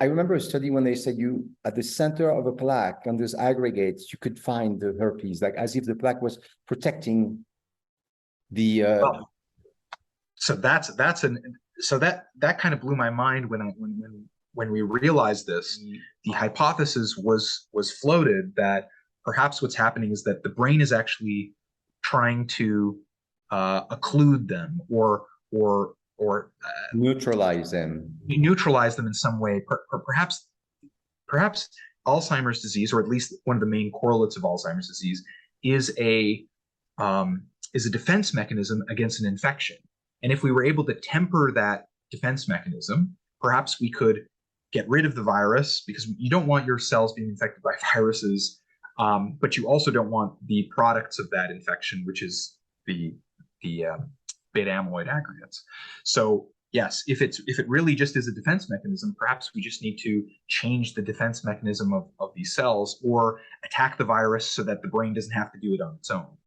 I remember a study when they said you at the center of a plaque on those aggregates, you could find the herpes, like as if the plaque was protecting the Well, so that kind of blew my mind when we realized this. The hypothesis was floated that perhaps what's happening is that the brain is actually trying to occlude them or neutralize them. neutralize them in some way. Perhaps Alzheimer's disease, or at least one of the main correlates of Alzheimer's disease, is a defense mechanism against an infection. And if we were able to temper that defense mechanism, perhaps we could get rid of the virus, because you don't want your cells being infected by viruses, but you also don't want the products of that infection, which is the beta amyloid aggregates. So yes, if it really just is a defense mechanism, perhaps we just need to change the defense mechanism of these cells, or attack the virus so that the brain doesn't have to do it on its own.